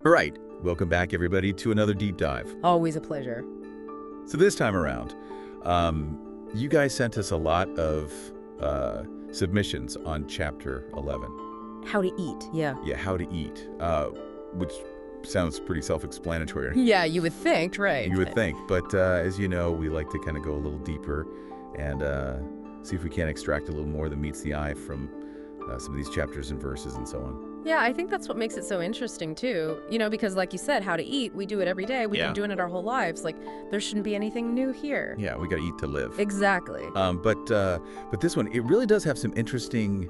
All right, welcome back everybody to another deep dive. Always a pleasure. So this time around, you guys sent us a lot of submissions on chapter 11. How to eat, yeah. Yeah, how to eat, which sounds pretty self-explanatory. Yeah, you would think, right. You would think, but as you know, we like to kind of go a little deeper and see if we can extract a little more than meets the eye from some of these chapters and verses and so on. Yeah, I think that's what makes it so interesting, too. You know, because like you said, how to eat, we do it every day. We've been doing it our whole lives. Like, there shouldn't be anything new here. Yeah, we got to eat to live. Exactly. But this one, it really does have some interesting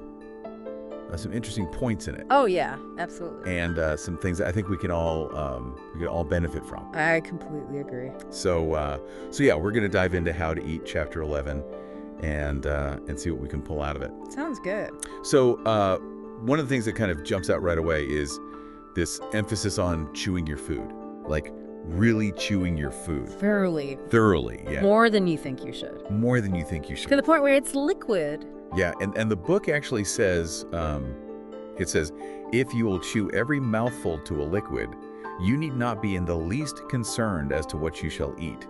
points in it. Oh, yeah, absolutely. And some things that I think we can all benefit from. I completely agree. So yeah, we're going to dive into how to eat chapter 11 and see what we can pull out of it. Sounds good. So one of the things that kind of jumps out right away is this emphasis on chewing your food, like really chewing your food. Thoroughly. Thoroughly, yeah. More than you think you should. More than you think you should. To the point where it's liquid. Yeah, and the book actually says, it says, if you will chew every mouthful to a liquid, you need not be in the least concerned as to what you shall eat,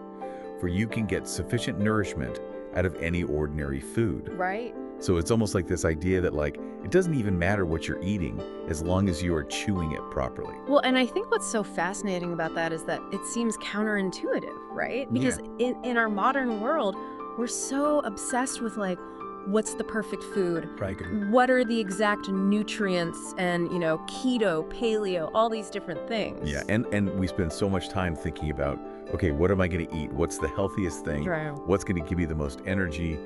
for you can get sufficient nourishment out of any ordinary food. Right. So it's almost like this idea that, like, it doesn't even matter what you're eating as long as you are chewing it properly. Well, and I think what's so fascinating about that is that it seems counterintuitive, right? Because in our modern world, we're so obsessed with, like, what's the perfect food? Right. What are the exact nutrients and, you know, keto, paleo, all these different things. Yeah, and we spend so much time thinking about, okay, what am I going to eat? What's the healthiest thing? Right. What's going to give me the most energy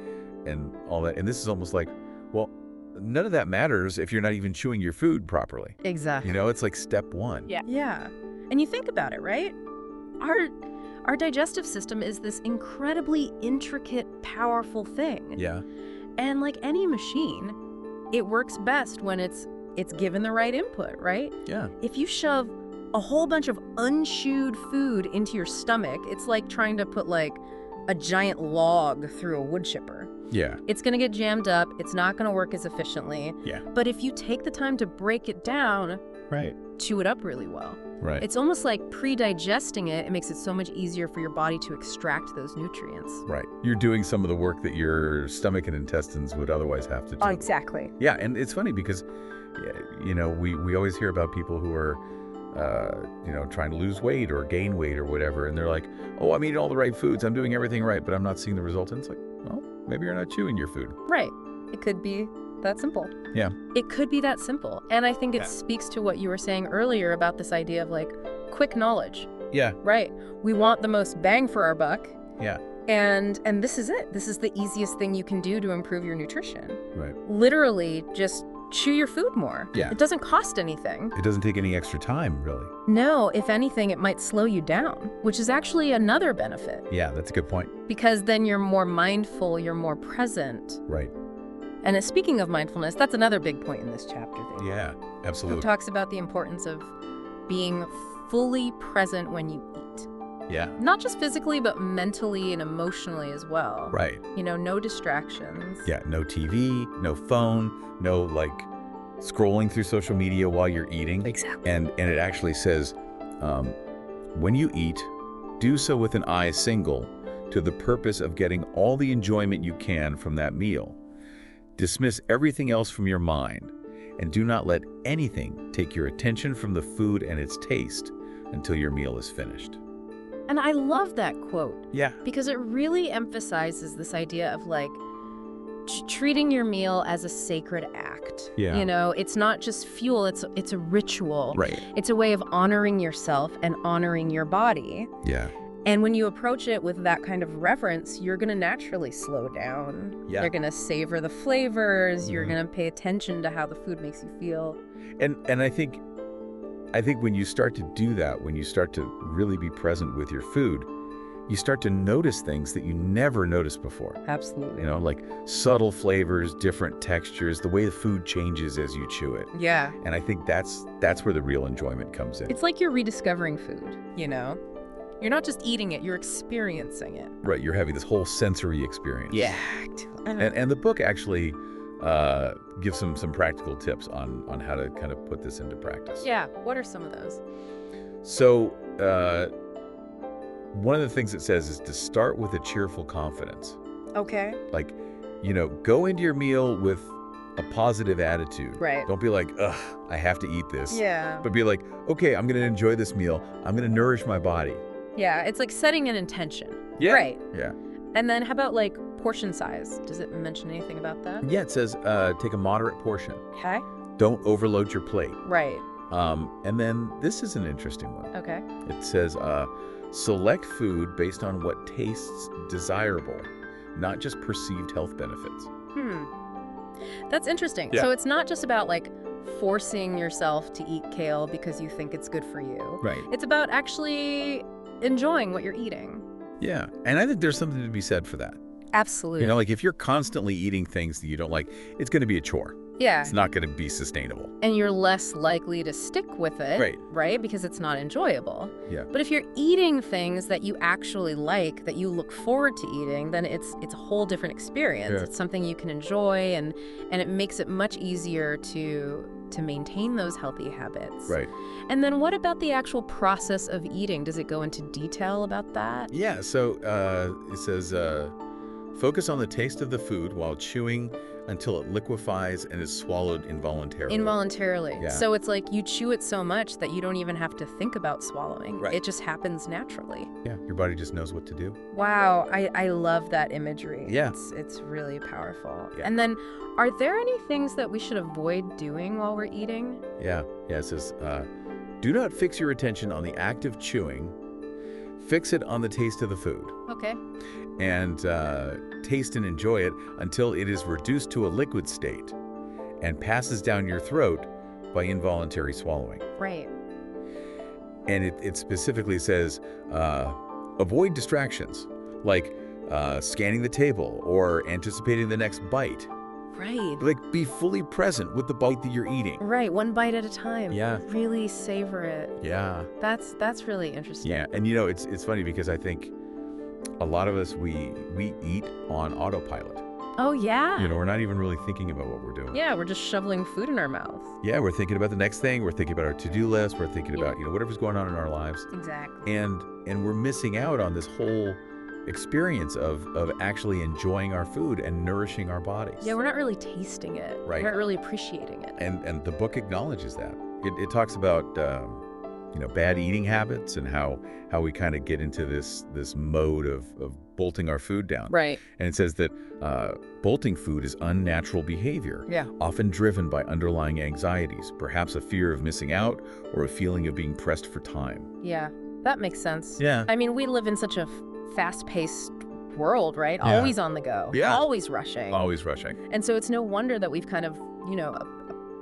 and all that? And this is almost like, well, none of that matters if you're not even chewing your food properly. Exactly. You know, it's like step one. Yeah. Yeah. And you think about it, right? Our digestive system is this incredibly intricate, powerful thing. Yeah. And like any machine, it works best when it's given the right input, right? Yeah. If you shove a whole bunch of unchewed food into your stomach, it's like trying to put like a giant log through a wood chipper. Yeah. It's going to get jammed up. It's not going to work as efficiently. Yeah. But if you take the time to break it down, Right. chew it up really well. Right. It's almost like pre-digesting it. It makes it so much easier for your body to extract those nutrients. Right. You're doing some of the work that your stomach and intestines would otherwise have to do. Exactly. Yeah, and it's funny because, you know, we always hear about people who are, you know, trying to lose weight or gain weight or whatever, and they're like, oh, I'm eating all the right foods, I'm doing everything right, but I'm not seeing the results. And it's like, well, maybe you're not chewing your food. Right. It could be that simple. Yeah. It could be that simple. And I think it speaks to what you were saying earlier about this idea of like quick knowledge. Yeah. Right. We want the most bang for our buck. Yeah. And this is it. This is the easiest thing you can do to improve your nutrition. Right. Literally just chew your food more. Yeah. It doesn't cost anything. It doesn't take any extra time, really. No, if anything, it might slow you down, which is actually another benefit. Yeah, that's a good point. Because then you're more mindful, you're more present. Right. And speaking of mindfulness, that's another big point in this chapter. Yeah, absolutely. It talks about the importance of being fully present when you eat. Yeah. Not just physically, but mentally and emotionally as well. Right. You know, no distractions. Yeah, no TV, no phone, no, like, scrolling through social media while you're eating. Exactly. And it actually says, when you eat, do so with an eye single to the purpose of getting all the enjoyment you can from that meal. Dismiss everything else from your mind, and do not let anything take your attention from the food and its taste until your meal is finished. And I love that quote. Yeah. Because it really emphasizes this idea of like treating your meal as a sacred act. Yeah. You know, it's not just fuel, it's a ritual. Right. It's a way of honoring yourself and honoring your body. Yeah. And when you approach it with that kind of reverence, you're going to naturally slow down. Yeah. You're going to savor the flavors. You're going to pay attention to how the food makes you feel. And I think when you start to do that, when you start to really be present with your food, you start to notice things that you never noticed before. Absolutely. You know, like subtle flavors, different textures, the way the food changes as you chew it. Yeah. And I think that's where the real enjoyment comes in. It's like you're rediscovering food, you know? You're not just eating it, you're experiencing it. Right, you're having this whole sensory experience. Yeah. And the book actually gives some practical tips on how to kind of put this into practice. Yeah, what are some of those? So, one of the things it says is to start with a cheerful confidence. Okay. Like, go into your meal with a positive attitude. Right. Don't be like, ugh, I have to eat this. Yeah. But be like, okay, I'm going to enjoy this meal. I'm going to nourish my body. Yeah, it's like setting an intention. Yeah. Right. Yeah. And then how about like portion size? Does it mention anything about that? Yeah, it says take a moderate portion. Okay. Don't overload your plate. Right. And then this is an interesting one. Okay. It says select food based on what tastes desirable, not just perceived health benefits. That's interesting. Yeah. So it's not just about like forcing yourself to eat kale because you think it's good for you. Right. It's about actually enjoying what you're eating. Yeah. And I think there's something to be said for that. Absolutely. Like if you're constantly eating things that you don't like, it's going to be a chore. Yeah. It's not going to be sustainable. And you're less likely to stick with it, Right. Because it's not enjoyable. Yeah. But if you're eating things that you actually like, that you look forward to eating, then it's a whole different experience. Yeah. It's something you can enjoy, and it makes it much easier to maintain those healthy habits. Right. And then what about the actual process of eating? Does it go into detail about that? Yeah. So it says focus on the taste of the food while chewing until it liquefies and is swallowed involuntarily. Involuntarily. Yeah. So it's like you chew it so much that you don't even have to think about swallowing. Right. It just happens naturally. Yeah. Your body just knows what to do. Wow, I love that imagery. Yeah. It's really powerful. Yeah. And then, are there any things that we should avoid doing while we're eating? Yeah. Yeah. It says do not fix your attention on the act of chewing. Fix it on the taste of the food. Okay. And taste and enjoy it until it is reduced to a liquid state and passes down your throat by involuntary swallowing. Right. And it specifically says avoid distractions like scanning the table or anticipating the next bite. Right. Like be fully present with the bite that you're eating. Right, one bite at a time. Yeah. Really savor it. Yeah. That's really interesting. Yeah. And it's funny because I think a lot of us, we eat on autopilot. Oh, yeah. We're not even really thinking about what we're doing. Yeah, we're just shoveling food in our mouth. Yeah, we're thinking about the next thing. We're thinking about our to-do list. We're thinking about, whatever's going on in our lives. Exactly. And we're missing out on this whole experience of actually enjoying our food and nourishing our bodies. Yeah, we're not really tasting it. Right. We're not really appreciating it. And the book acknowledges that. It talks about bad eating habits and how we kind of get into this mode of bolting our food down. Right. And it says that bolting food is unnatural behavior, Yeah. often driven by underlying anxieties, perhaps a fear of missing out or a feeling of being pressed for time. Yeah, that makes sense. Yeah. I mean, we live in such a fast-paced world, right? Yeah. Always on the go. Yeah. Always rushing. Always rushing. And so it's no wonder that we've kind of,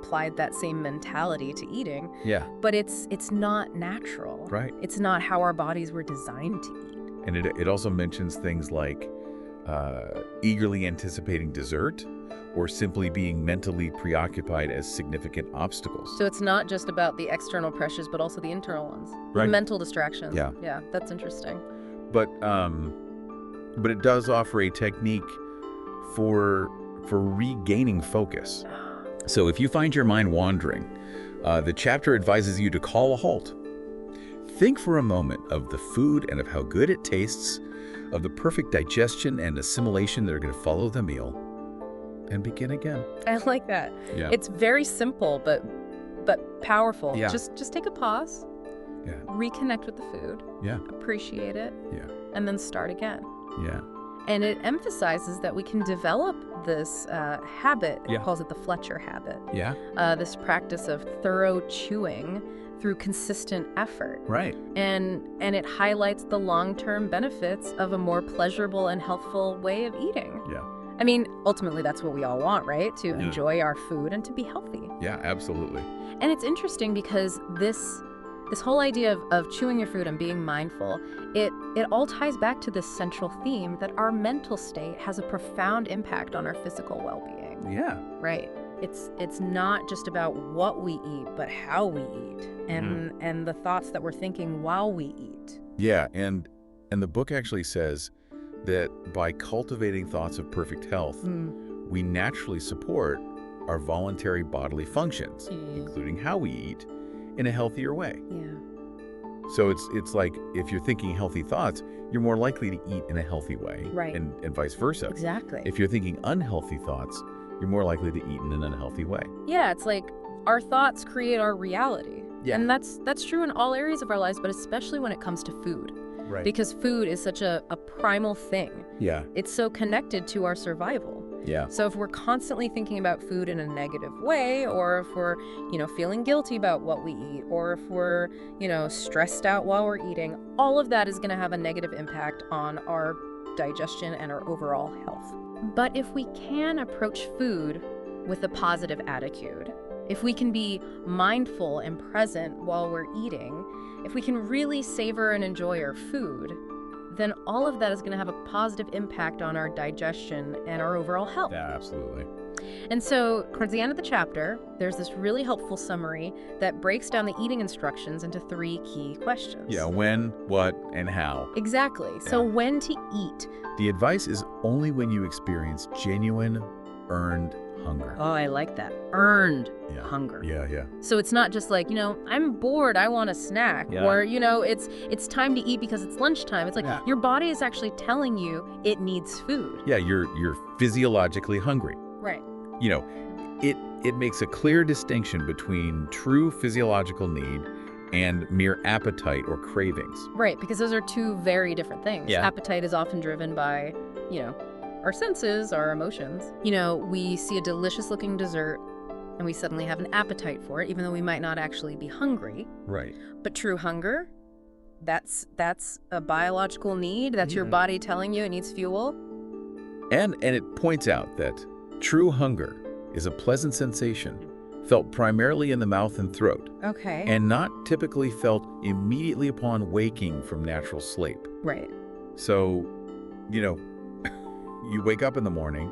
applied that same mentality to eating. Yeah. But it's not natural. Right. It's not how our bodies were designed to eat. And it also mentions things like eagerly anticipating dessert or simply being mentally preoccupied as significant obstacles. So it's not just about the external pressures, but also the internal ones. Right. The mental distractions. Yeah. Yeah, that's interesting. But it does offer a technique for regaining focus. So if you find your mind wandering, the chapter advises you to call a halt. Think for a moment of the food and of how good it tastes, of the perfect digestion and assimilation that are going to follow the meal, and begin again. I like that. Yeah. It's very simple, but powerful. Yeah. Just take a pause. Yeah. Reconnect with the food. Yeah. Appreciate it. Yeah. And then start again. Yeah. And it emphasizes that we can develop this habit. Yeah. It calls it the Fletcher habit. Yeah. This practice of thorough chewing through consistent effort. Right. And it highlights the long-term benefits of a more pleasurable and healthful way of eating. Yeah. I mean, ultimately, that's what we all want, right? To Yeah. enjoy our food and to be healthy. Yeah, absolutely. And it's interesting because this whole idea of chewing your food and being mindful, it all ties back to this central theme that our mental state has a profound impact on our physical well-being. Yeah. Right. It's not just about what we eat, but how we eat and the thoughts that we're thinking while we eat. Yeah, and the book actually says that by cultivating thoughts of perfect health, we naturally support our voluntary bodily functions, including how we eat, in a healthier way. Yeah. So it's like if you're thinking healthy thoughts, you're more likely to eat in a healthy way, Right. and vice versa. Exactly. If you're thinking unhealthy thoughts, you're more likely to eat in an unhealthy way. Yeah, it's like our thoughts create our reality. Yeah. And that's true in all areas of our lives, but especially when it comes to food. Right. Because food is such a primal thing. Yeah. It's so connected to our survival. Yeah. So if we're constantly thinking about food in a negative way, or if we're, feeling guilty about what we eat, or if we're, stressed out while we're eating, all of that is going to have a negative impact on our digestion and our overall health. But if we can approach food with a positive attitude, if we can be mindful and present while we're eating, if we can really savor and enjoy our food, then all of that is going to have a positive impact on our digestion and our overall health. Yeah, absolutely. And so, towards the end of the chapter, there's this really helpful summary that breaks down the eating instructions into 3 key questions. Yeah, when, what, and how. Exactly. So Yeah. when to eat? The advice is only when you experience genuine, earned hunger. Oh, I like that. Earned Yeah. hunger. Yeah. So it's not just like, I'm bored, I want a snack. Yeah. Or, it's time to eat because it's lunchtime. It's like Yeah. your body is actually telling you it needs food. Yeah, you're physiologically hungry. Right. It makes a clear distinction between true physiological need and mere appetite or cravings. Right, because those are 2 very different things. Yeah. Appetite is often driven by, our senses, our emotions. We see a delicious looking dessert and we suddenly have an appetite for it, even though we might not actually be hungry. Right. But true hunger, that's a biological need. That's your body telling you it needs fuel. And it points out that true hunger is a pleasant sensation felt primarily in the mouth and throat, Okay. and not typically felt immediately upon waking from natural sleep. Right. So, you wake up in the morning,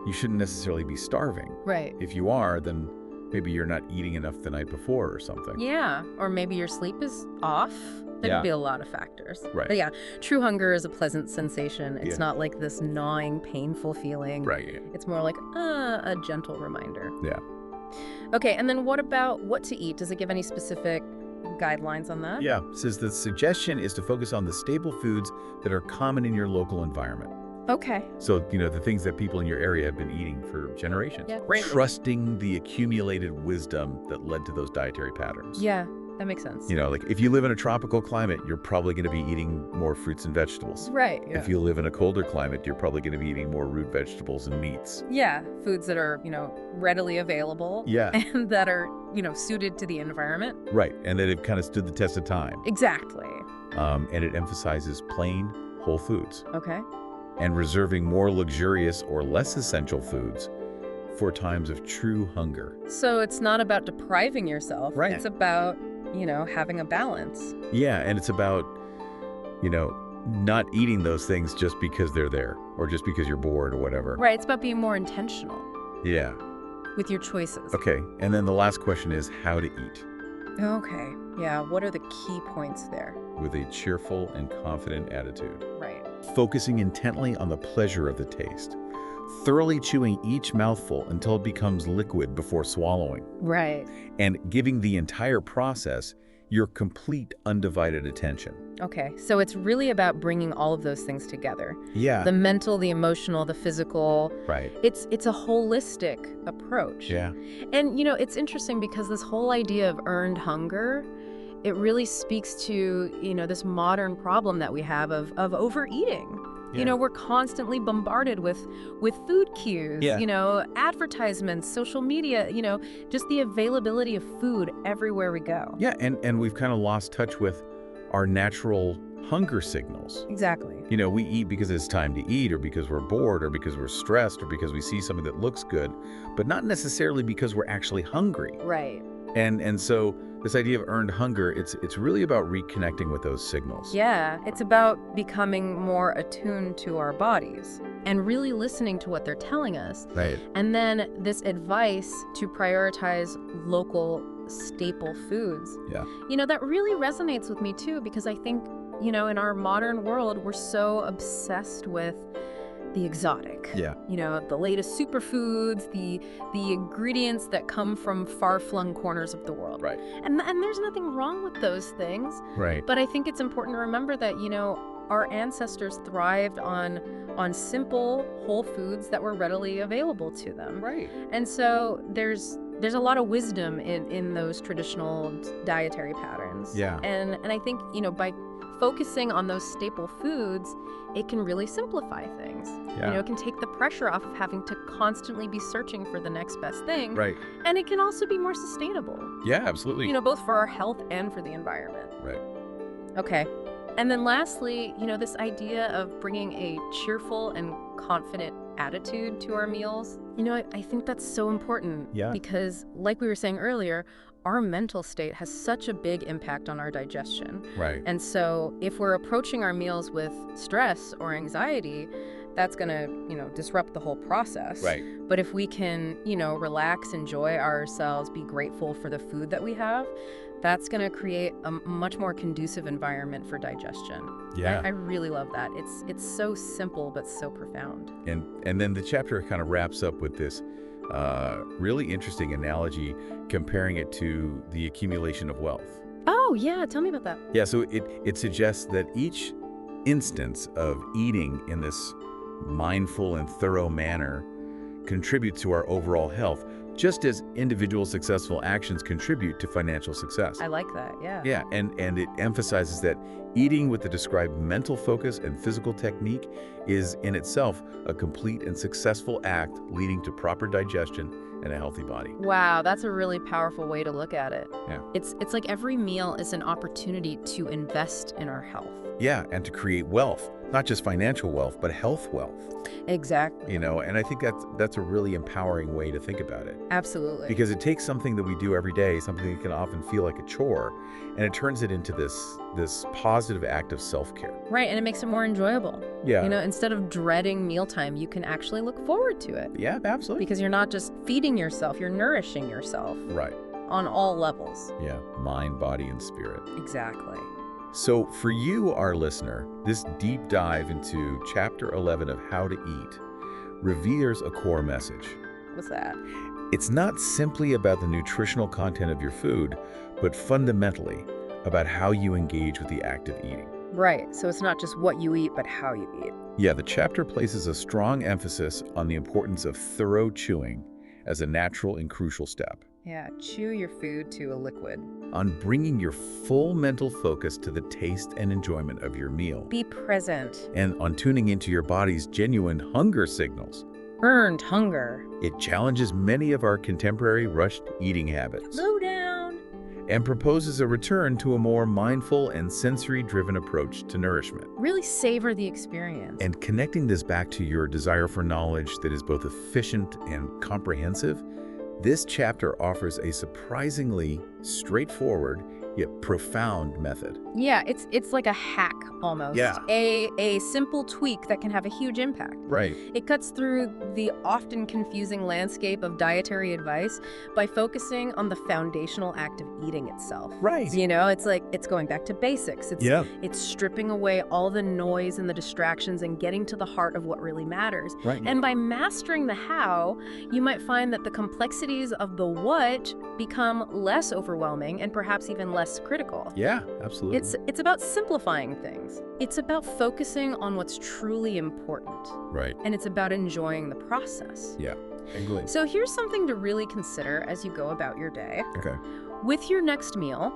you shouldn't necessarily be starving. Right. If you are, then maybe you're not eating enough the night before or something. Yeah. Or maybe your sleep is off. There Yeah. could be a lot of factors. Right. But yeah, true hunger is a pleasant sensation. It's Yeah. not like this gnawing, painful feeling. Right. It's more like a gentle reminder. Yeah. Okay, and then what about what to eat? Does it give any specific guidelines on that? Yeah. It says the suggestion is to focus on the staple foods that are common in your local environment. Okay. So, the things that people in your area have been eating for generations. Yeah. Trusting the accumulated wisdom that led to those dietary patterns. Yeah, that makes sense. Like if you live in a tropical climate, you're probably going to be eating more fruits and vegetables. Right. Yeah. If you live in a colder climate, you're probably going to be eating more root vegetables and meats. Yeah, foods that are, readily available. Yeah. And that are, suited to the environment. Right. And that have kind of stood the test of time. Exactly. And it emphasizes plain, whole foods Okay. and reserving more luxurious or less essential foods for times of true hunger. So it's not about depriving yourself. Right. It's about, having a balance. Yeah, and it's about, not eating those things just because they're there or just because you're bored or whatever. Right. It's about being more intentional Yeah. with your choices. Okay. And then the last question is how to eat Okay. Yeah. What are the key points there? with a cheerful and confident attitude. Right. Focusing intently on the pleasure of the taste. Thoroughly chewing each mouthful until it becomes liquid before swallowing. Right. And giving the entire process your complete undivided attention. Okay. So it's really about bringing all of those things together. Yeah. The mental, the emotional, the physical. Right. It's a holistic approach. Yeah. And, it's interesting because this whole idea of earned hunger, it really speaks to, this modern problem that we have of overeating. Yeah. We're constantly bombarded with food cues, Yeah. Advertisements, social media, just the availability of food everywhere we go. Yeah, and we've kind of lost touch with our natural hunger signals. Exactly. We eat because it's time to eat, or because we're bored, or because we're stressed, or because we see something that looks good, but not necessarily because we're actually hungry. Right. And so this idea of earned hunger, it's really about reconnecting with those signals. Yeah, it's about becoming more attuned to our bodies and really listening to what they're telling us. Right. And then this advice to prioritize local staple foods. Yeah. That really resonates with me too, because I think, in our modern world, we're so obsessed with the exotic. Yeah. You know, the latest superfoods, the ingredients that come from far-flung corners of the world. Right. And there's nothing wrong with those things. Right. But I think it's important to remember that, you know, our ancestors thrived on simple, whole foods that were readily available to them. Right. And so there's a lot of wisdom in those traditional dietary patterns. Yeah. And I think, you know, by focusing on those staple foods, it can really simplify things. Yeah. You know, it can take the pressure off of having to constantly be searching for the next best thing. Right. And it can also be more sustainable. Yeah, absolutely. You know, both for our health and for the environment. Right. Okay. And then lastly, you know, this idea of bringing a cheerful and confident attitude to our meals, you know, I think that's so important. Yeah. Because like we were saying earlier, our mental state has such a big impact on our digestion. Right. And so if we're approaching our meals with stress or anxiety, that's going to, you know, disrupt the whole process. Right. But if we can, you know, relax, enjoy ourselves, be grateful for the food that we have, that's going to create a much more conducive environment for digestion. Yeah. I really love that. It's so simple but so profound. And then the chapter kind of wraps up with this really interesting analogy, comparing it to the accumulation of wealth. Oh, yeah. Tell me about that. Yeah, so it suggests that each instance of eating in this mindful and thorough manner contributes to our overall health, just as individual successful actions contribute to financial success. I like that. Yeah. Yeah, and it emphasizes that eating with the described mental focus and physical technique is in itself a complete and successful act leading to proper digestion and a healthy body. Wow, that's a really powerful way to look at it. Yeah. It's like every meal is an opportunity to invest in our health. Yeah, and to create wealth, not just financial wealth, but health wealth. Exactly. You know, and I think that's a really empowering way to think about it. Absolutely. Because it takes something that we do every day, something that can often feel like a chore, and it turns it into this positive act of self-care. Right, and it makes it more enjoyable. Yeah. You know, instead of dreading mealtime, you can actually look forward to it. Yeah, absolutely. Because you're not just feeding yourself, you're nourishing yourself Right. on all levels. Yeah, mind, body, and spirit. Exactly. So for you, our listener, this deep dive into Chapter 11 of How to Eat reveals a core message. What's that? It's not simply about the nutritional content of your food, but fundamentally about how you engage with the act of eating. Right, so it's not just what you eat, but how you eat. Yeah, the chapter places a strong emphasis on the importance of thorough chewing as a natural and crucial step. Yeah, chew your food to a liquid. On bringing your full mental focus to the taste and enjoyment of your meal. Be present. And on tuning into your body's genuine hunger signals. Earned hunger. It challenges many of our contemporary rushed eating habits. Slow down. And proposes a return to a more mindful and sensory-driven approach to nourishment. Really savor the experience. And connecting this back to your desire for knowledge that is both efficient and comprehensive, this chapter offers a surprisingly straightforward yet profound method. Yeah, it's like a hack almost. Yeah. A simple tweak that can have a huge impact. Right. It cuts through the often confusing landscape of dietary advice by focusing on the foundational act of eating itself. Right. You know, it's like it's going back to basics. Yeah. It's stripping away all the noise and the distractions and getting to the heart of what really matters. Right. And by mastering the how, you might find that the complexities of the what become less overwhelming and perhaps even less critical. Yeah, absolutely. It's about simplifying things. It's about focusing on what's truly important. Right. And it's about enjoying the process. Yeah. Exactly. So here's something to really consider as you go about your day. Okay. With your next meal,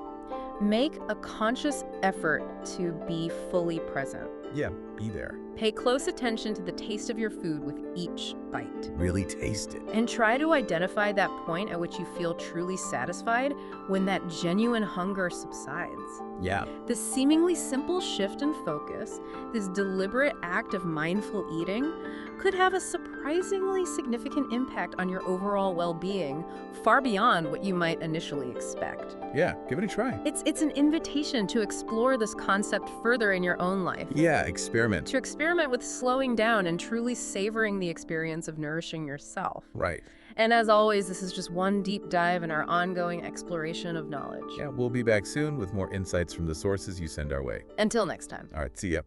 make a conscious effort to be fully present. Yeah, be there. Pay close attention to the taste of your food with each bite. Really taste it. And try to identify that point at which you feel truly satisfied when that genuine hunger subsides. Yeah. This seemingly simple shift in focus, this deliberate act of mindful eating, could have a surprisingly significant impact on your overall well-being, far beyond what you might initially expect. Yeah, give it a try. It's an invitation to explore this concept further in your own life. Yeah, experiment. To experiment with slowing down and truly savoring the experience of nourishing yourself. Right. And as always, this is just one deep dive in our ongoing exploration of knowledge. Yeah, we'll be back soon with more insights from the sources you send our way. Until next time. All right, see ya.